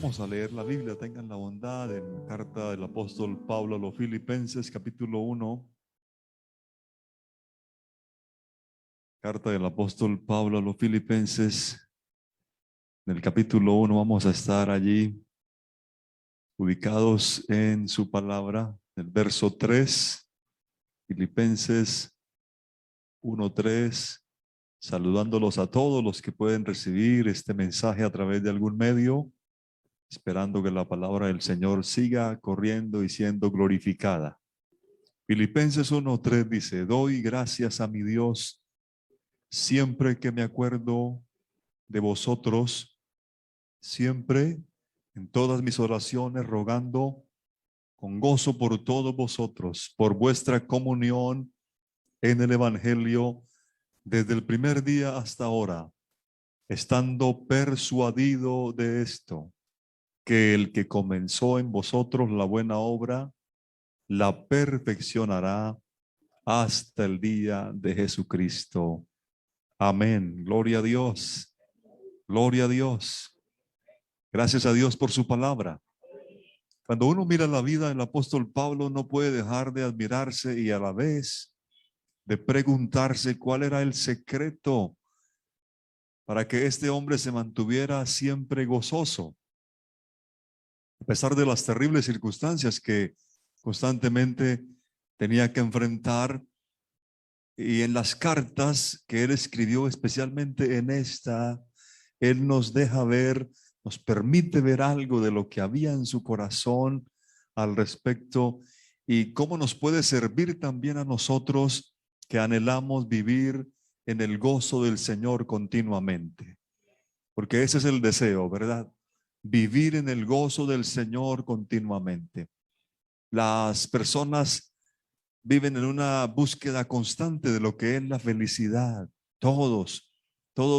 Vamos a leer la Biblia, tengan la bondad, en carta del apóstol Pablo a los Filipenses, capítulo 1. Carta del apóstol Pablo a los Filipenses, en el capítulo 1 vamos a estar allí ubicados en su palabra, el verso 3, Filipenses 1:3, saludándolos a todos los que pueden recibir este mensaje a través de algún medio, esperando que la palabra del Señor siga corriendo y siendo glorificada. Filipenses 1:3 dice: doy gracias a mi Dios siempre que me acuerdo de vosotros, siempre en todas mis oraciones, rogando con gozo por todos vosotros, por vuestra comunión en el Evangelio, desde el primer día hasta ahora, estando persuadido de esto, que el que comenzó en vosotros la buena obra, la perfeccionará hasta el día de Jesucristo. Amén. Gloria a Dios. Gloria a Dios. Gracias a Dios por su palabra. Cuando uno mira la vida del apóstol Pablo, no puede dejar de admirarse y a la vez de preguntarse cuál era el secreto para que este hombre se mantuviera siempre gozoso, a pesar de las terribles circunstancias que constantemente tenía que enfrentar. Y en las cartas que él escribió, especialmente en esta, él nos deja ver, nos permite ver algo de lo que había en su corazón al respecto y cómo nos puede servir también a nosotros que anhelamos vivir en el gozo del Señor continuamente. Porque ese es el deseo, ¿verdad? Vivir en el gozo del Señor continuamente. Las personas viven en una búsqueda constante de lo que es la felicidad. Todos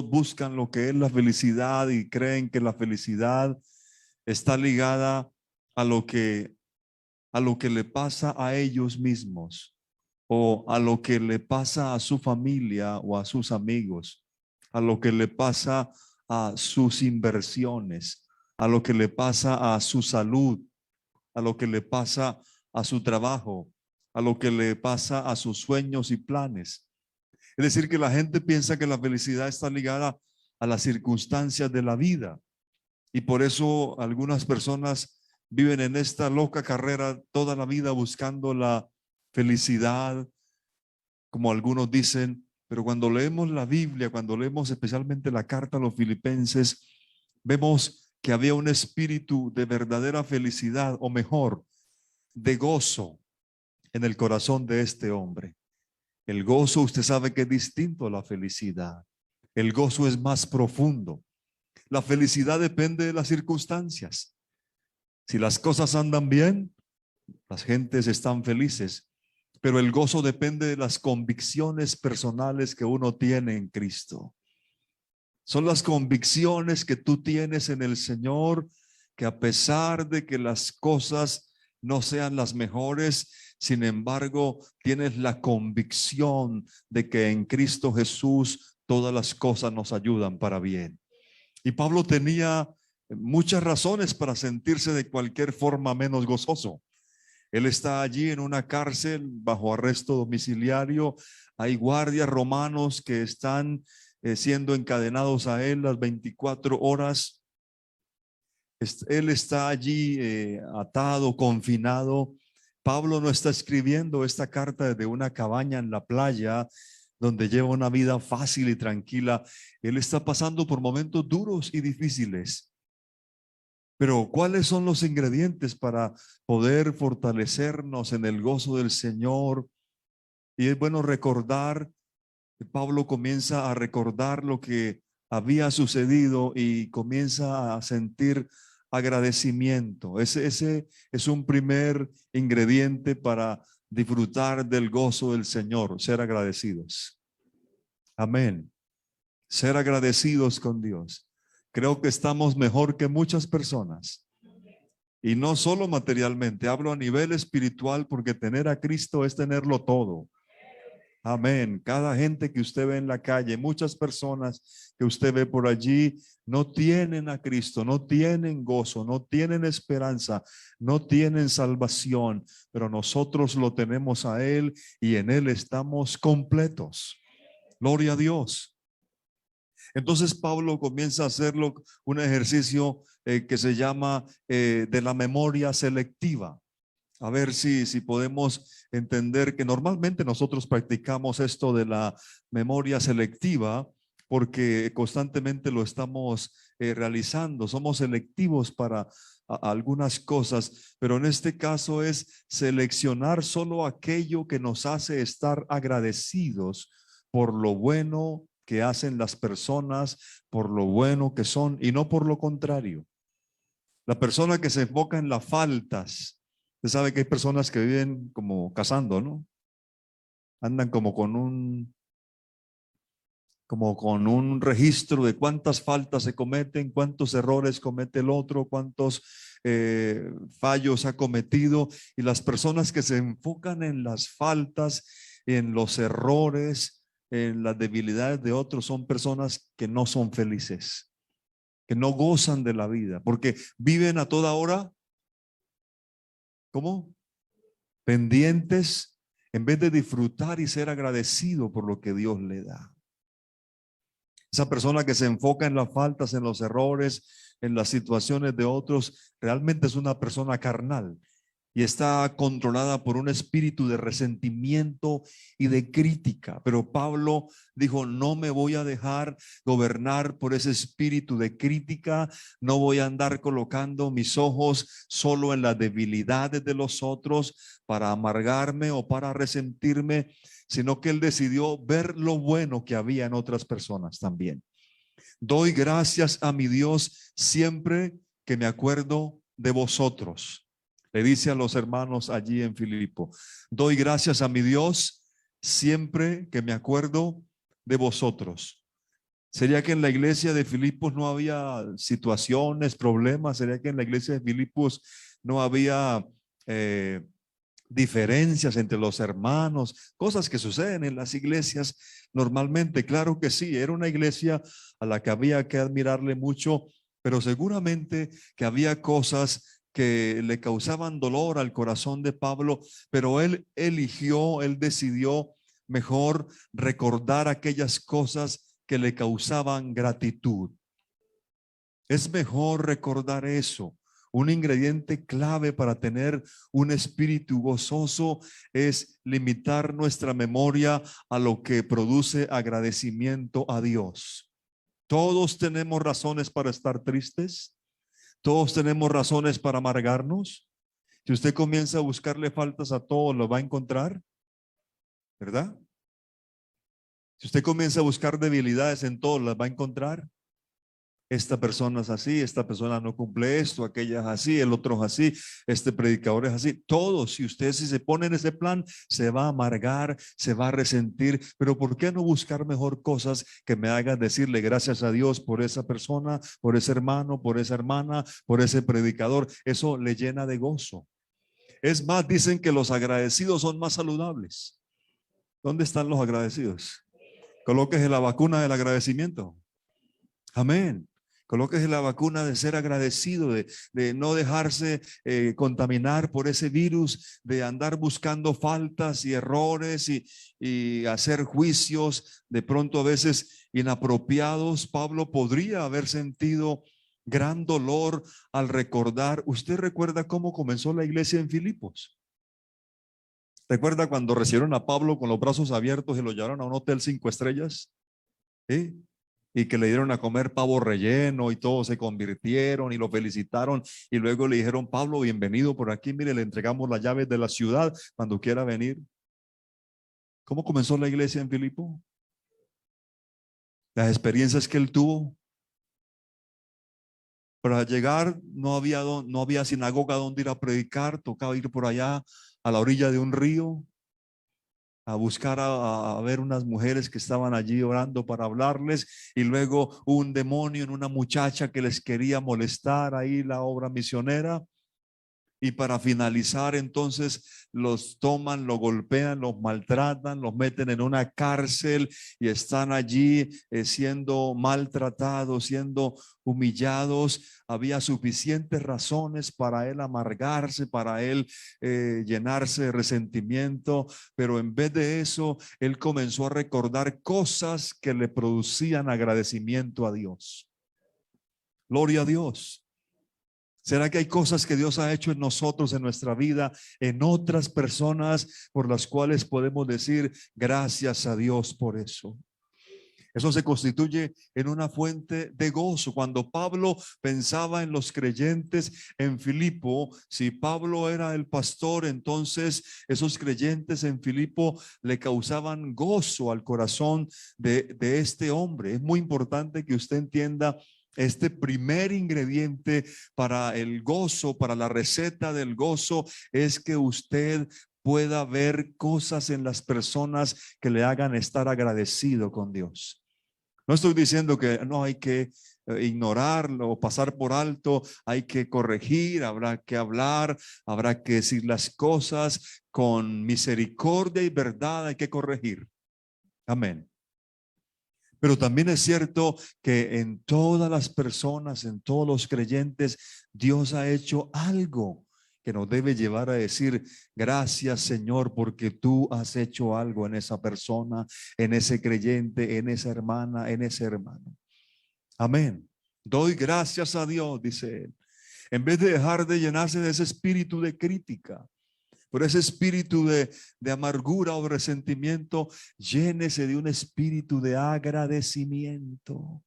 buscan lo que es la felicidad y creen que la felicidad está ligada a lo que le pasa a ellos mismos o a lo que le pasa a su familia o a sus amigos, a lo que le pasa a sus inversiones, a lo que le pasa a su salud, a lo que le pasa a su trabajo, a lo que le pasa a sus sueños y planes. Es decir, que la gente piensa que la felicidad está ligada a las circunstancias de la vida. Y por eso algunas personas viven en esta loca carrera toda la vida buscando la felicidad, como algunos dicen. Pero cuando leemos la Biblia, cuando leemos especialmente la carta a los Filipenses, vemos que había un espíritu de verdadera felicidad, o mejor, de gozo en el corazón de este hombre. El gozo, usted sabe que es distinto a la felicidad. El gozo es más profundo. La felicidad depende de las circunstancias. Si las cosas andan bien, las gentes están felices, pero el gozo depende de las convicciones personales que uno tiene en Cristo. Son las convicciones que tú tienes en el Señor, que a pesar de que las cosas no sean las mejores, sin embargo, tienes la convicción de que en Cristo Jesús todas las cosas nos ayudan para bien. Y Pablo tenía muchas razones para sentirse de cualquier forma menos gozoso. Él está allí en una cárcel bajo arresto domiciliario. Hay guardias romanos que están siendo encadenados a él las 24 horas. Él está allí atado, confinado. Pablo no está escribiendo esta carta desde una cabaña en la playa donde lleva una vida fácil y tranquila. Él está pasando por momentos duros y difíciles. Pero ¿cuáles son los ingredientes para poder fortalecernos en el gozo del Señor? Y es bueno recordar, Pablo comienza a recordar lo que había sucedido y comienza a sentir agradecimiento. Ese es un primer ingrediente para disfrutar del gozo del Señor, ser agradecidos. Amén. Ser agradecidos con Dios. Creo que estamos mejor que muchas personas. Y no solo materialmente, hablo a nivel espiritual, porque tener a Cristo es tenerlo todo. Amén. Cada gente que usted ve en la calle, muchas personas que usted ve por allí, no tienen a Cristo, no tienen gozo, no tienen esperanza, no tienen salvación, pero nosotros lo tenemos a Él y en Él estamos completos. Gloria a Dios. Entonces Pablo comienza a hacerlo un ejercicio que se llama de la memoria selectiva. A ver si podemos entender que normalmente nosotros practicamos esto de la memoria selectiva porque constantemente lo estamos realizando. Somos selectivos para algunas cosas, pero en este caso es seleccionar solo aquello que nos hace estar agradecidos por lo bueno que hacen las personas, por lo bueno que son y no por lo contrario. La persona que se enfoca en las faltas, usted sabe que hay personas que viven como cazando, ¿no? Andan como con un registro de cuántas faltas se cometen, cuántos errores comete el otro, cuántos fallos ha cometido. Y las personas que se enfocan en las faltas, en los errores, en las debilidades de otros, son personas que no son felices, que no gozan de la vida, porque viven a toda hora, ¿cómo? Pendientes, en vez de disfrutar y ser agradecido por lo que Dios le da. Esa persona que se enfoca en las faltas, en los errores, en las situaciones de otros, realmente es una persona carnal y está controlada por un espíritu de resentimiento y de crítica. Pero Pablo dijo, no me voy a dejar gobernar por ese espíritu de crítica, no voy a andar colocando mis ojos solo en las debilidades de los otros para amargarme o para resentirme, sino que él decidió ver lo bueno que había en otras personas también. Doy gracias a mi Dios siempre que me acuerdo de vosotros. Le dice a los hermanos allí en Filipo, doy gracias a mi Dios siempre que me acuerdo de vosotros. ¿Sería que en la iglesia de Filipos no había situaciones, problemas? ¿Sería que en la iglesia de Filipos no había diferencias entre los hermanos, cosas que suceden en las iglesias normalmente? Claro que sí, era una iglesia a la que había que admirarle mucho, pero seguramente que había cosas que le causaban dolor al corazón de Pablo, pero él decidió mejor recordar aquellas cosas que le causaban gratitud. Es mejor recordar eso. Un ingrediente clave para tener un espíritu gozoso es limitar nuestra memoria a lo que produce agradecimiento a Dios. Todos tenemos razones para estar tristes. Todos tenemos razones para amargarnos. Si usted comienza a buscarle faltas a todo, lo va a encontrar, ¿verdad? Si usted comienza a buscar debilidades en todo, las va a encontrar. Esta persona es así, esta persona no cumple esto, aquella es así, el otro es así, este predicador es así. Todos, si usted se pone en ese plan, se va a amargar, se va a resentir. Pero ¿por qué no buscar mejor cosas que me hagan decirle gracias a Dios por esa persona, por ese hermano, por esa hermana, por ese predicador? Eso le llena de gozo. Es más, dicen que los agradecidos son más saludables. ¿Dónde están los agradecidos? Colóquese la vacuna del agradecimiento. Amén. Colóquese la vacuna de ser agradecido, de no dejarse contaminar por ese virus, de andar buscando faltas y errores y hacer juicios de pronto a veces inapropiados. Pablo podría haber sentido gran dolor al recordar. ¿Usted recuerda cómo comenzó la iglesia en Filipos? ¿Recuerda cuando recibieron a Pablo con los brazos abiertos y lo llevaron a un hotel 5 estrellas? ¿Sí? Y que le dieron a comer pavo relleno y todos se convirtieron y lo felicitaron y luego le dijeron, Pablo, bienvenido por aquí, mire, le entregamos las llaves de la ciudad cuando quiera venir. ¿Cómo comenzó la iglesia en Filipo? Las experiencias que él tuvo. Para llegar no había sinagoga donde ir a predicar, tocaba ir por allá a la orilla de un río a buscar a ver unas mujeres que estaban allí orando para hablarles, y luego un demonio en una muchacha que les quería molestar ahí la obra misionera. Y para finalizar, entonces los toman, los golpean, los maltratan, los meten en una cárcel y están allí siendo maltratados, siendo humillados. Había suficientes razones para él amargarse, para él llenarse de resentimiento, pero en vez de eso, él comenzó a recordar cosas que le producían agradecimiento a Dios. Gloria a Dios. ¿Será que hay cosas que Dios ha hecho en nosotros, en nuestra vida, en otras personas por las cuales podemos decir gracias a Dios por eso? Eso se constituye en una fuente de gozo. Cuando Pablo pensaba en los creyentes en Filipo, si Pablo era el pastor, entonces esos creyentes en Filipo le causaban gozo al corazón de este hombre. Es muy importante que usted entienda este primer ingrediente para el gozo, para la receta del gozo, es que usted pueda ver cosas en las personas que le hagan estar agradecido con Dios. No estoy diciendo que no hay que ignorarlo o pasar por alto, hay que corregir, habrá que hablar, habrá que decir las cosas con misericordia y verdad, hay que corregir. Amén. Pero también es cierto que en todas las personas, en todos los creyentes, Dios ha hecho algo que nos debe llevar a decir gracias, Señor, porque tú has hecho algo en esa persona, en ese creyente, en esa hermana, en ese hermano. Amén. Doy gracias a Dios, dice él, en vez de dejar de llenarse de ese espíritu de crítica, por ese espíritu de amargura o resentimiento, llénese de un espíritu de agradecimiento.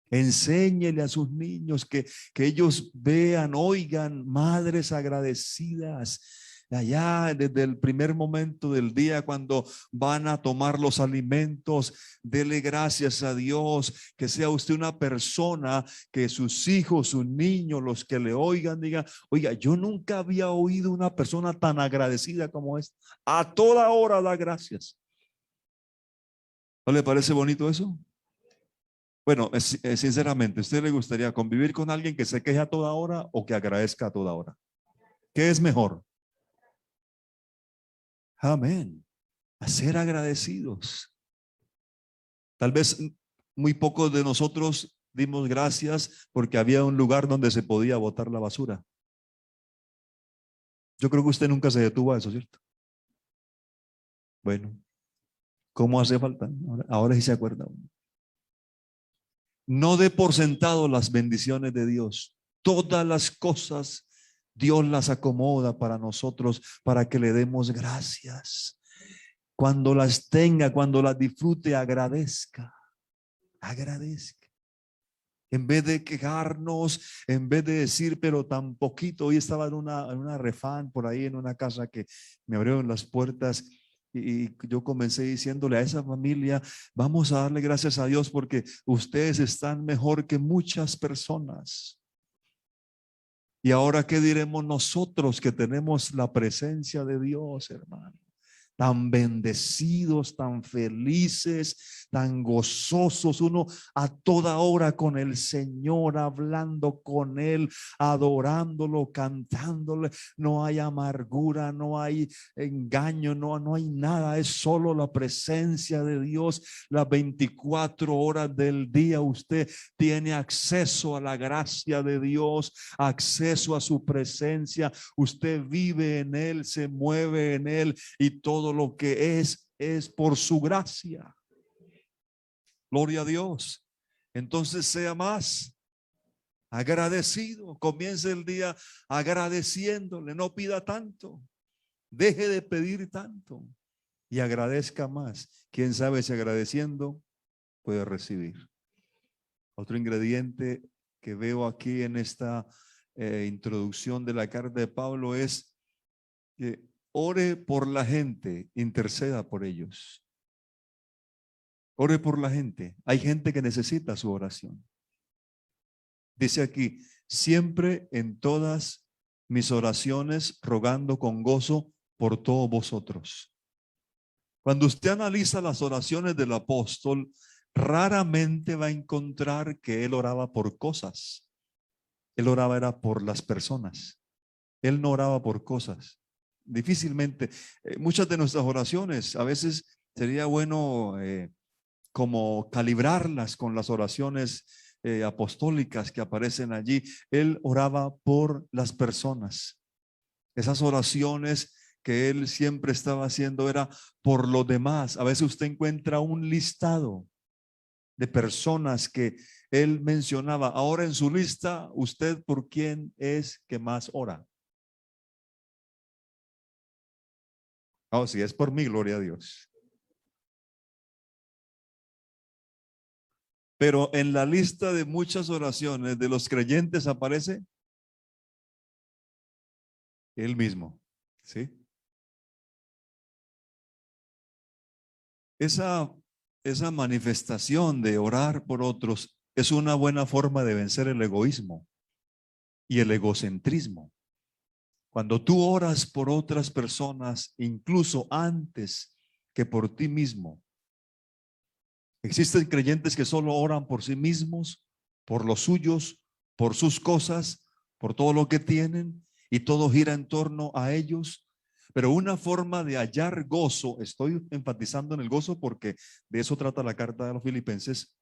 Enséñele a sus niños que ellos vean, oigan, madres agradecidas. Allá desde el primer momento del día cuando van a tomar los alimentos, dele gracias a Dios, que sea usted una persona que sus hijos, sus niños, los que le oigan, digan, oiga, yo nunca había oído una persona tan agradecida como esta. A toda hora da gracias. ¿No le parece bonito eso? Bueno, sinceramente, ¿a usted le gustaría convivir con alguien que se queje a toda hora o que agradezca a toda hora? ¿Qué es mejor? Amén. A ser agradecidos. Tal vez muy pocos de nosotros dimos gracias porque había un lugar donde se podía botar la basura. Yo creo que usted nunca se detuvo a eso, ¿cierto? Bueno, ¿cómo hace falta? Ahora sí se acuerda. No dé por sentado las bendiciones de Dios. Todas las cosas Dios las acomoda para nosotros, para que le demos gracias. Cuando las tenga, cuando las disfrute, agradezca. Agradezca. En vez de quejarnos, en vez de decir, pero tan poquito. Hoy estaba en una refán por ahí en una casa que me abrieron las puertas y yo comencé diciéndole a esa familia, vamos a darle gracias a Dios porque ustedes están mejor que muchas personas. Y ahora, ¿qué diremos nosotros que tenemos la presencia de Dios, hermano? Tan bendecidos, tan felices, tan gozosos, uno a toda hora con el Señor, hablando con Él, adorándolo, cantándole. No hay amargura, no hay engaño, no hay nada, es solo la presencia de Dios. Las 24 horas del día usted tiene acceso a la gracia de Dios, acceso a su presencia. Usted vive en Él, se mueve en Él y todo lo que es por su gracia. Gloria a Dios. Entonces sea más agradecido. Comience el día agradeciéndole. No pida tanto. Deje de pedir tanto y agradezca más. Quién sabe si agradeciendo puede recibir. Otro ingrediente que veo aquí en esta introducción de la carta de Pablo es que ore por la gente, interceda por ellos. Ore por la gente. Hay gente que necesita su oración. Dice aquí, siempre en todas mis oraciones rogando con gozo por todos vosotros. Cuando usted analiza las oraciones del apóstol, raramente va a encontrar que él oraba por cosas. Él oraba era por las personas. Él no oraba por cosas. Difícilmente. Muchas de nuestras oraciones, a veces sería bueno como calibrarlas con las oraciones apostólicas que aparecen allí. Él oraba por las personas. Esas oraciones que él siempre estaba haciendo era por los demás. A veces usted encuentra un listado de personas que él mencionaba. Ahora en su lista, ¿usted por quién es que más ora? Oh, si es por mí, gloria a Dios. Pero en la lista de muchas oraciones de los creyentes aparece él mismo, ¿sí? Esa, esa manifestación de orar por otros es una buena forma de vencer el egoísmo y el egocentrismo. Cuando tú oras por otras personas, incluso antes que por ti mismo. Existen creyentes que solo oran por sí mismos, por los suyos, por sus cosas, por todo lo que tienen, y todo gira en torno a ellos. Pero una forma de hallar gozo, estoy enfatizando en el gozo porque de eso trata la carta de los Filipenses.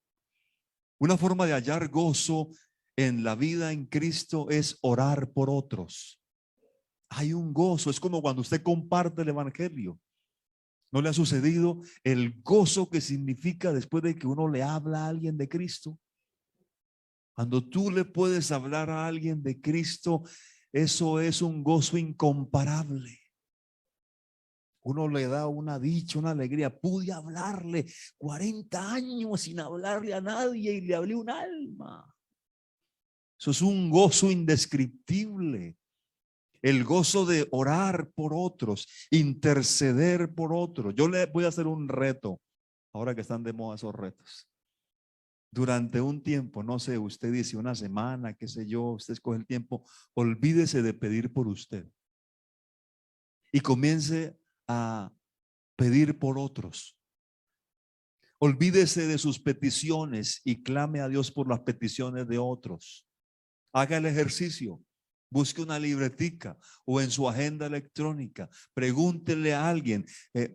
Una forma de hallar gozo en la vida en Cristo es orar por otros. Hay un gozo, es como cuando usted comparte el evangelio. ¿No le ha sucedido el gozo que significa después de que uno le habla a alguien de Cristo? Cuando tú le puedes hablar a alguien de Cristo, eso es un gozo incomparable. Uno le da una dicha, una alegría. Pude hablarle 40 años sin hablarle a nadie y le hablé un alma. Eso es un gozo indescriptible. El gozo de orar por otros, interceder por otros. Yo le voy a hacer un reto, ahora que están de moda esos retos. Durante un tiempo, no sé, usted dice una semana, qué sé yo, usted escoge el tiempo, olvídese de pedir por usted y comience a pedir por otros. Olvídese de sus peticiones y clame a Dios por las peticiones de otros. Haga el ejercicio. Busque una libretica o en su agenda electrónica. Pregúntele a alguien,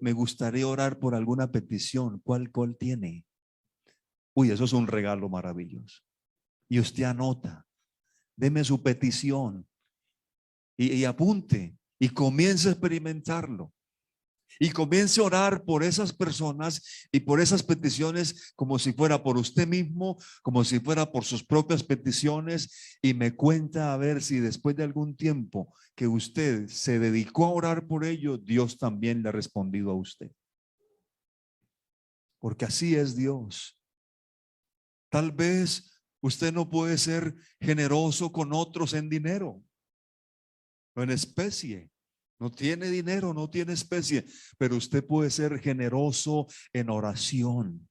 me gustaría orar por alguna petición. ¿Cuál tiene? Uy, eso es un regalo maravilloso. Y usted anota, deme su petición y apunte y comience a experimentarlo. Y comience a orar por esas personas y por esas peticiones como si fuera por usted mismo, como si fuera por sus propias peticiones, y me cuenta a ver si después de algún tiempo que usted se dedicó a orar por ello, Dios también le ha respondido a usted. Porque así es Dios. Tal vez usted no puede ser generoso con otros en dinero o en especie. No tiene dinero, no tiene especie, pero usted puede ser generoso en oración.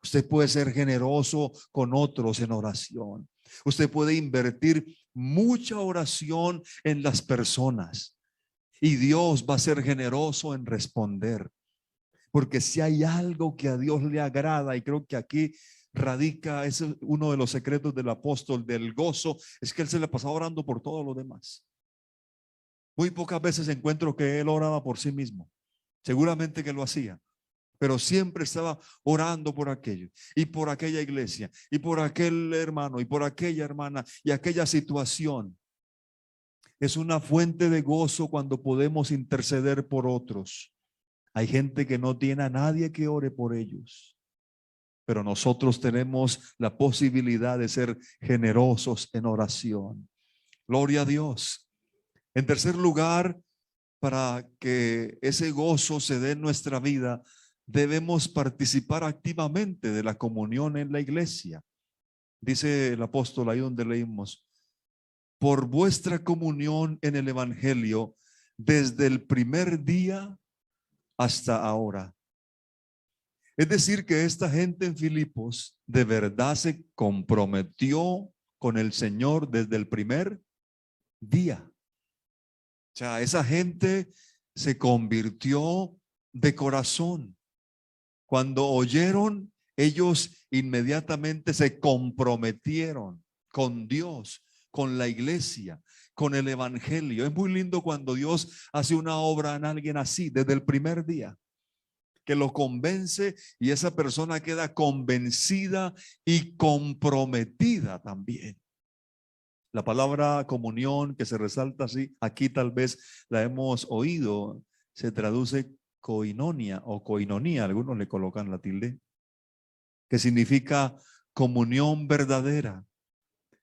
Usted puede ser generoso con otros en oración. Usted puede invertir mucha oración en las personas y Dios va a ser generoso en responder. Porque si hay algo que a Dios le agrada, y creo que aquí radica, es uno de los secretos del apóstol del gozo, es que él se le pasaba orando por todos los demás. Muy pocas veces encuentro que él oraba por sí mismo. Seguramente que lo hacía, pero siempre estaba orando por aquello y por aquella iglesia y por aquel hermano y por aquella hermana y aquella situación. Es una fuente de gozo cuando podemos interceder por otros. Hay gente que no tiene a nadie que ore por ellos, pero nosotros tenemos la posibilidad de ser generosos en oración. Gloria a Dios. En tercer lugar, para que ese gozo se dé en nuestra vida, debemos participar activamente de la comunión en la iglesia. Dice el apóstol ahí donde leímos, por vuestra comunión en el evangelio desde el primer día hasta ahora. Es decir, que esta gente en Filipos de verdad se comprometió con el Señor desde el primer día. O sea, esa gente se convirtió de corazón. Cuando oyeron, ellos inmediatamente se comprometieron con Dios, con la iglesia, con el evangelio. Es muy lindo cuando Dios hace una obra en alguien así, desde el primer día, que lo convence y esa persona queda convencida y comprometida también. La palabra comunión que se resalta así, aquí tal vez la hemos oído, se traduce koinonia o koinonía, algunos le colocan la tilde, que significa comunión verdadera.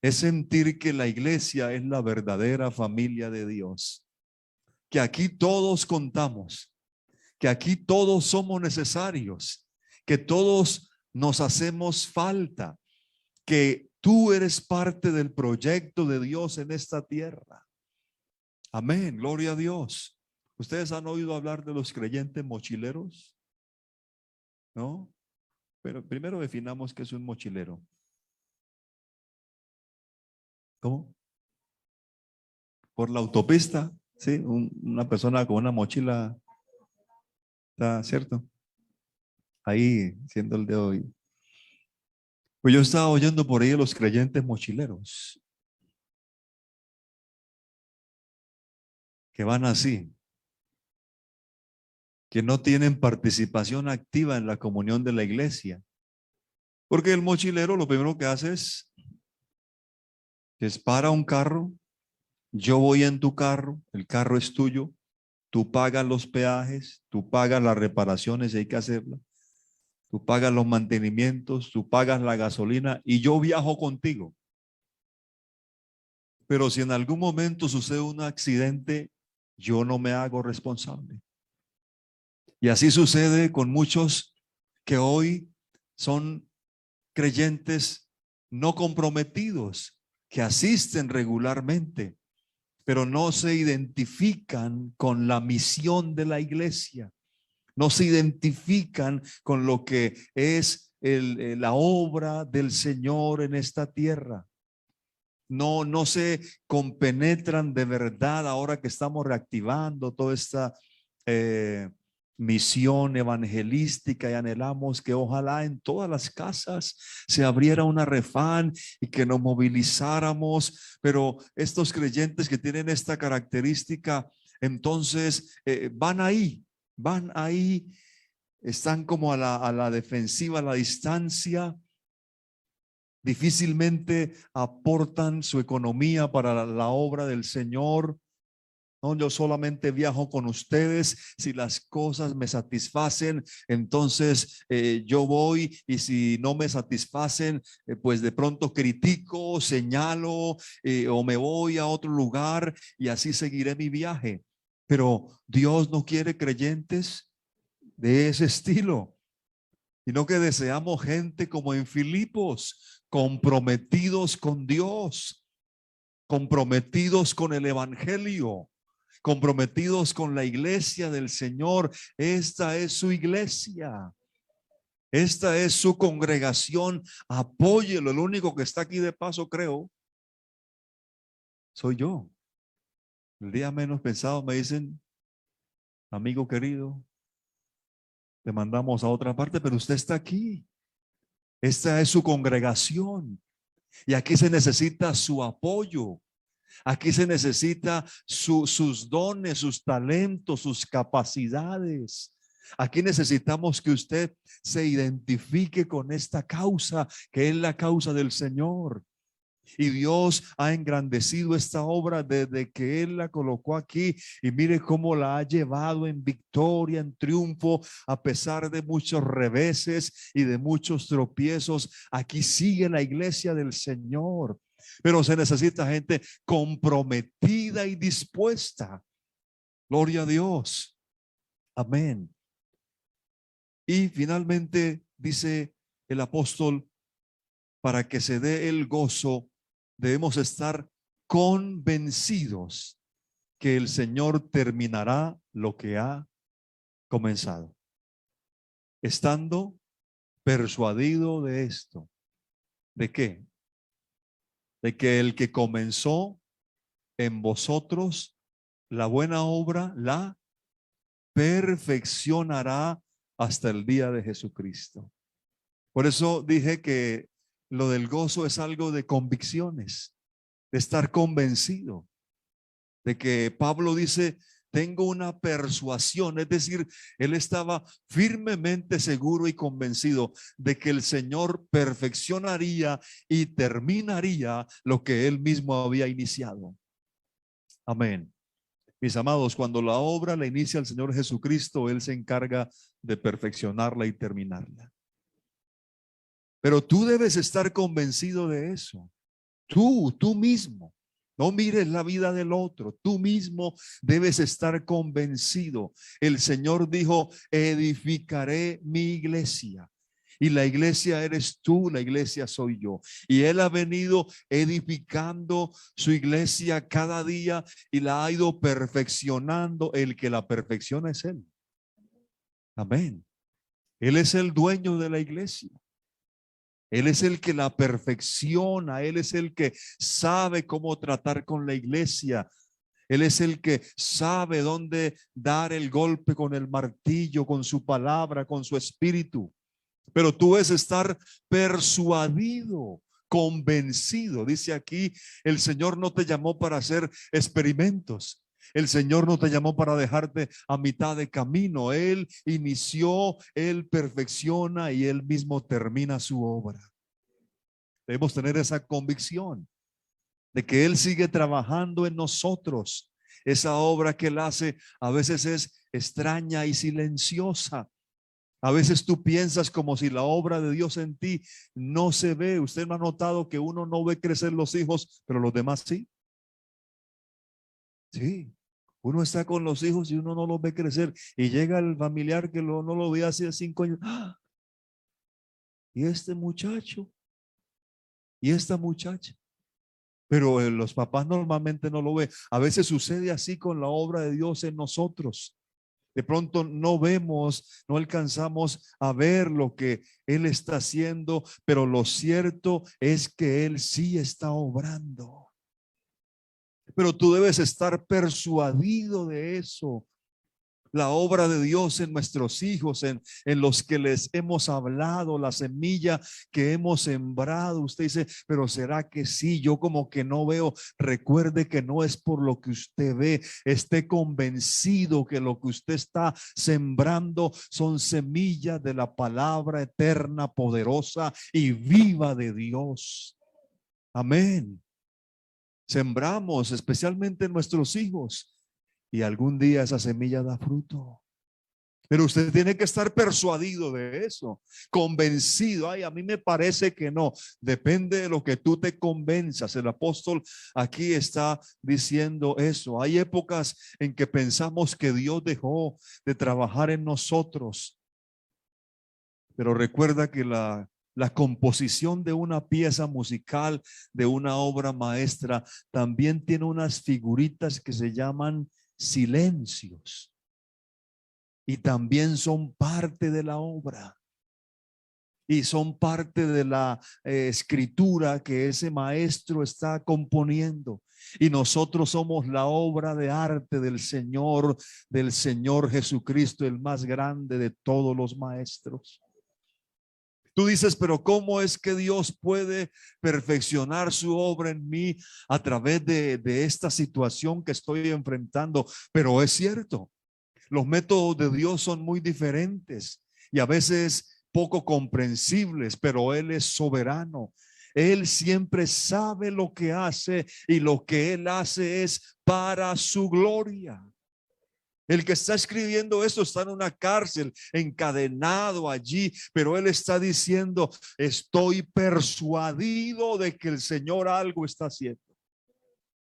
Es sentir que la iglesia es la verdadera familia de Dios, que aquí todos contamos, que aquí todos somos necesarios, que todos nos hacemos falta, que tú eres parte del proyecto de Dios en esta tierra. Amén, gloria a Dios. ¿Ustedes han oído hablar de los creyentes mochileros? ¿No? Pero primero definamos qué es un mochilero. ¿Cómo? Por la autopista, ¿sí? Una persona con una mochila, ¿está cierto? Ahí, siendo el de hoy. Pues yo estaba oyendo por ahí a los creyentes mochileros, que van así, que no tienen participación activa en la comunión de la iglesia. Porque el mochilero lo primero que hace es para un carro, yo voy en tu carro, el carro es tuyo, tú pagas los peajes, tú pagas las reparaciones si hay que hacerlas, tú pagas los mantenimientos, tú pagas la gasolina y yo viajo contigo. Pero si en algún momento sucede un accidente, yo no me hago responsable. Y así sucede con muchos que hoy son creyentes no comprometidos, que asisten regularmente, pero no se identifican con la misión de la iglesia, no se identifican con lo que es la obra del Señor en esta tierra. No se compenetran de verdad ahora que estamos reactivando toda esta misión evangelística y anhelamos que ojalá en todas las casas se abriera una refán y que nos movilizáramos, pero estos creyentes que tienen esta característica, entonces van ahí, están como a la defensiva, a la distancia. Difícilmente aportan su economía para la obra del Señor. No, yo solamente viajo con ustedes si las cosas me satisfacen, entonces yo voy, y si no me satisfacen, pues de pronto critico, señalo, o me voy a otro lugar y así seguiré mi viaje. Pero Dios no quiere creyentes de ese estilo, sino que deseamos gente como en Filipos, comprometidos con Dios, comprometidos con el evangelio, comprometidos con la iglesia del Señor. Esta es su iglesia, esta es su congregación. Apóyelo. El único que está aquí de paso, creo, soy yo. El día menos pensado me dicen, amigo querido, te mandamos a otra parte, pero usted está aquí. Esta es su congregación y aquí se necesita su apoyo. Aquí se necesita sus dones, sus talentos, sus capacidades. Aquí necesitamos que usted se identifique con esta causa, que es la causa del Señor. Y Dios ha engrandecido esta obra desde que Él la colocó aquí. Y mire cómo la ha llevado en victoria, en triunfo, a pesar de muchos reveses y de muchos tropiezos. Aquí sigue la iglesia del Señor. Pero se necesita gente comprometida y dispuesta. Gloria a Dios. Amén. Y finalmente dice el apóstol, para que se dé el gozo, debemos estar convencidos que el Señor terminará lo que ha comenzado. Estando persuadido de esto. ¿De qué? De que el que comenzó en vosotros la buena obra la perfeccionará hasta el día de Jesucristo. Por eso dije que lo del gozo es algo de convicciones, de estar convencido. de que Pablo dice, tengo una persuasión, es decir, él estaba firmemente seguro y convencido de que el Señor perfeccionaría y terminaría lo que él mismo había iniciado. Amén. Mis amados, cuando la obra la inicia el Señor Jesucristo, Él se encarga de perfeccionarla y terminarla. Pero tú debes estar convencido de eso. Tú mismo. No mires la vida del otro. Tú mismo debes estar convencido. El Señor dijo, edificaré mi iglesia. Y la iglesia eres tú, la iglesia soy yo. Y Él ha venido edificando su iglesia cada día y la ha ido perfeccionando. El que la perfecciona es Él. Amén. Él es el dueño de la iglesia. Él es el que la perfecciona. Él es el que sabe cómo tratar con la iglesia. Él es el que sabe dónde dar el golpe con el martillo, con su palabra, con su espíritu. Pero tú debes estar persuadido, convencido. Dice aquí, el Señor no te llamó para hacer experimentos. El Señor no te llamó para dejarte a mitad de camino. Él inició, Él perfecciona y Él mismo termina su obra. Debemos tener esa convicción de que Él sigue trabajando en nosotros. Esa obra que Él hace a veces es extraña y silenciosa. A veces tú piensas como si la obra de Dios en ti no se ve. Usted no ha notado que uno no ve crecer los hijos, pero los demás sí. Sí. Uno está con los hijos y uno no los ve crecer. Y llega el familiar que no lo ve hace 5 años. ¡Ah! Y este muchacho. Y esta muchacha. Pero los papás normalmente no lo ven. A veces sucede así con la obra de Dios en nosotros. De pronto no vemos, no alcanzamos a ver lo que Él está haciendo, pero lo cierto es que Él sí está obrando. Pero tú debes estar persuadido de eso. La obra de Dios en nuestros hijos, en los que les hemos hablado, la semilla que hemos sembrado. Usted dice, pero ¿será que sí? Yo como que no veo. Recuerde que no es por lo que usted ve. Esté convencido que lo que usted está sembrando son semillas de la palabra eterna, poderosa y viva de Dios. Amén. Sembramos especialmente en nuestros hijos. Y algún día esa semilla da fruto. Pero usted tiene que estar persuadido de eso, convencido. Ay, a mí me parece que no. Depende de lo que tú te convenzas. El apóstol aquí está diciendo eso. Hay épocas en que pensamos que Dios dejó de trabajar en nosotros. Pero recuerda que la composición de una pieza musical, de una obra maestra, también tiene unas figuritas que se llaman silencios y también son parte de la obra y son parte de la escritura que ese maestro está componiendo, y nosotros somos la obra de arte del Señor Jesucristo, el más grande de todos los maestros. Tú dices, pero ¿cómo es que Dios puede perfeccionar su obra en mí a través de esta situación que estoy enfrentando? Pero es cierto, los métodos de Dios son muy diferentes y a veces poco comprensibles, pero Él es soberano. Él siempre sabe lo que hace y lo que Él hace es para su gloria. El que está escribiendo esto está en una cárcel, encadenado allí, pero él está diciendo, estoy persuadido de que el Señor algo está haciendo.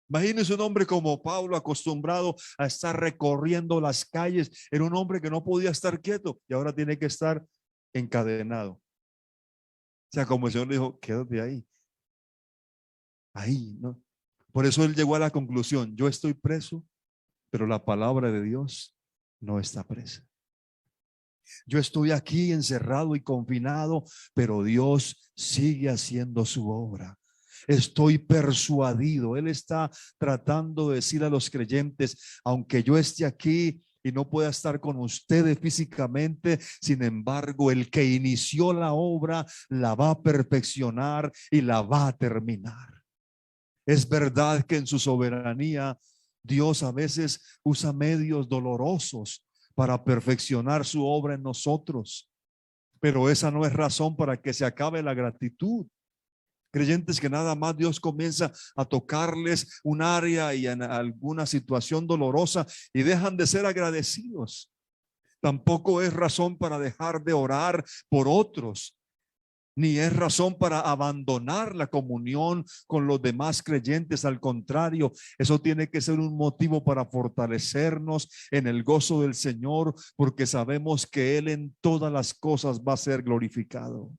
Imagínense un hombre como Pablo, acostumbrado a estar recorriendo las calles. Era un hombre que no podía estar quieto y ahora tiene que estar encadenado. O sea, como el Señor le dijo, quédate ahí. Ahí, ¿no? Por eso él llegó a la conclusión, yo estoy preso, pero la palabra de Dios no está presa. Yo estoy aquí encerrado y confinado, pero Dios sigue haciendo su obra. Estoy persuadido. Él está tratando de decir a los creyentes, aunque yo esté aquí y no pueda estar con ustedes físicamente, sin embargo, el que inició la obra la va a perfeccionar y la va a terminar. Es verdad que en su soberanía Dios a veces usa medios dolorosos para perfeccionar su obra en nosotros, pero esa no es razón para que se acabe la gratitud. Creyentes que nada más Dios comienza a tocarles un área y en alguna situación dolorosa y dejan de ser agradecidos. Tampoco es razón para dejar de orar por otros, ni es razón para abandonar la comunión con los demás creyentes. Al contrario, eso tiene que ser un motivo para fortalecernos en el gozo del Señor, porque sabemos que Él en todas las cosas va a ser glorificado.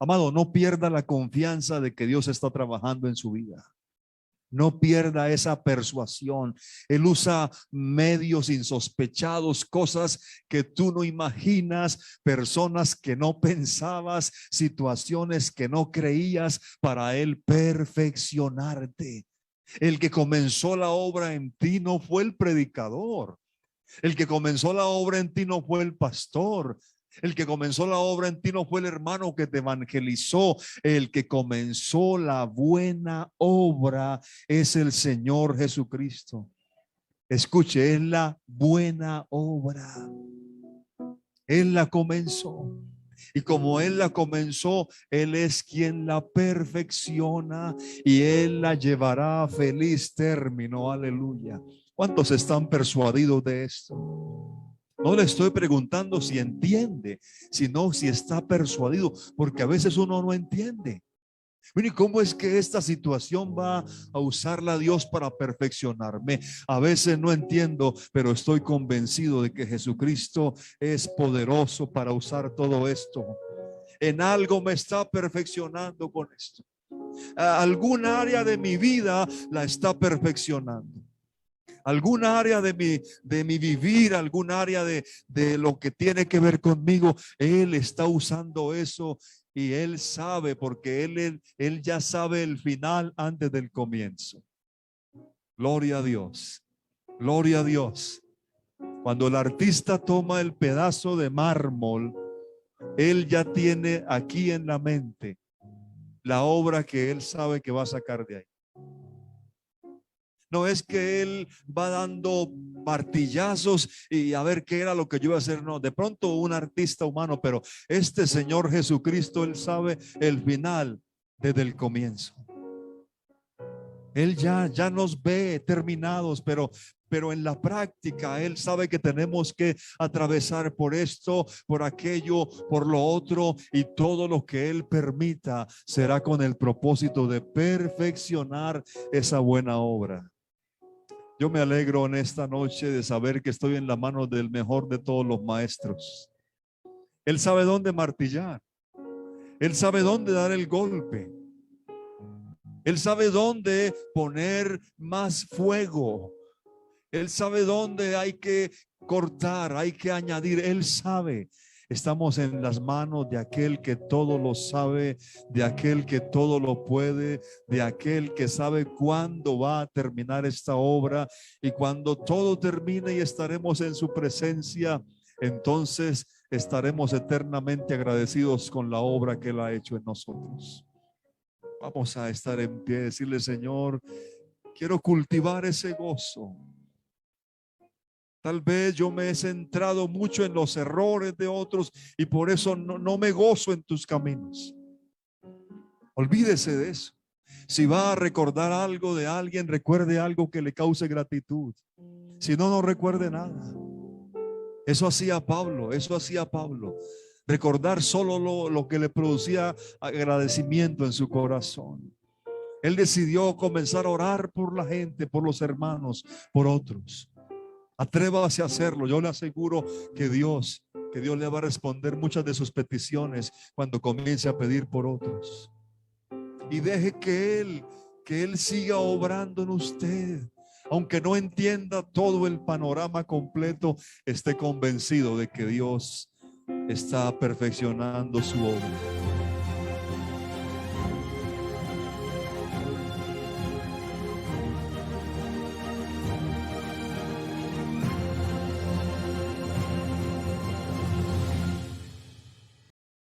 Amado, no pierda la confianza de que Dios está trabajando en su vida. No pierda esa persuasión. Él usa medios insospechados, cosas que tú no imaginas, personas que no pensabas, situaciones que no creías, para Él perfeccionarte. El que comenzó la obra en ti no fue el predicador. El que comenzó la obra en ti no fue el pastor. El que comenzó la obra en ti no fue el hermano que te evangelizó. El que comenzó la buena obra es el Señor Jesucristo. Escuche, es la buena obra. Él la comenzó. Y como Él la comenzó, Él es quien la perfecciona y Él la llevará a feliz término. Aleluya. ¿Cuántos están persuadidos de esto? No le estoy preguntando si entiende, sino si está persuadido, porque a veces uno no entiende. Mire, ¿cómo es que esta situación va a usarla Dios para perfeccionarme? A veces no entiendo, pero estoy convencido de que Jesucristo es poderoso para usar todo esto. En algo me está perfeccionando con esto. Alguna área de mi vida la está perfeccionando. Alguna área de mi vivir, algún área de lo que tiene que ver conmigo, Él está usando eso y Él sabe, porque Él ya sabe el final antes del comienzo. Gloria a Dios, gloria a Dios. Cuando el artista toma el pedazo de mármol, Él ya tiene aquí en la mente la obra que Él sabe que va a sacar de ahí. No es que Él va dando martillazos y a ver qué era lo que yo iba a hacer. No, de pronto un artista humano, pero este Señor Jesucristo, Él sabe el final desde el comienzo. Él ya nos ve terminados, pero en la práctica Él sabe que tenemos que atravesar por esto, por aquello, por lo otro, y todo lo que Él permita será con el propósito de perfeccionar esa buena obra. Yo me alegro en esta noche de saber que estoy en la mano del mejor de todos los maestros. Él sabe dónde martillar. Él sabe dónde dar el golpe. Él sabe dónde poner más fuego. Él sabe dónde hay que cortar, hay que añadir. Él sabe. Estamos en las manos de aquel que todo lo sabe, de aquel que todo lo puede, de aquel que sabe cuándo va a terminar esta obra, y cuando todo termine y estaremos en su presencia, entonces estaremos eternamente agradecidos con la obra que Él ha hecho en nosotros. Vamos a estar en pie, decirle: Señor, quiero cultivar ese gozo. Tal vez yo me he centrado mucho en los errores de otros y por eso no me gozo en tus caminos. Olvídese de eso. Si va a recordar algo de alguien, recuerde algo que le cause gratitud. Si no, no recuerde nada. Eso hacía Pablo, Recordar solo lo que le producía agradecimiento en su corazón. Él decidió comenzar a orar por la gente, por los hermanos, por otros. Atrévase a hacerlo. Yo le aseguro que Dios le va a responder muchas de sus peticiones cuando comience a pedir por otros. Y deje que Él siga obrando en usted. Aunque no entienda todo el panorama completo, esté convencido de que Dios está perfeccionando su obra.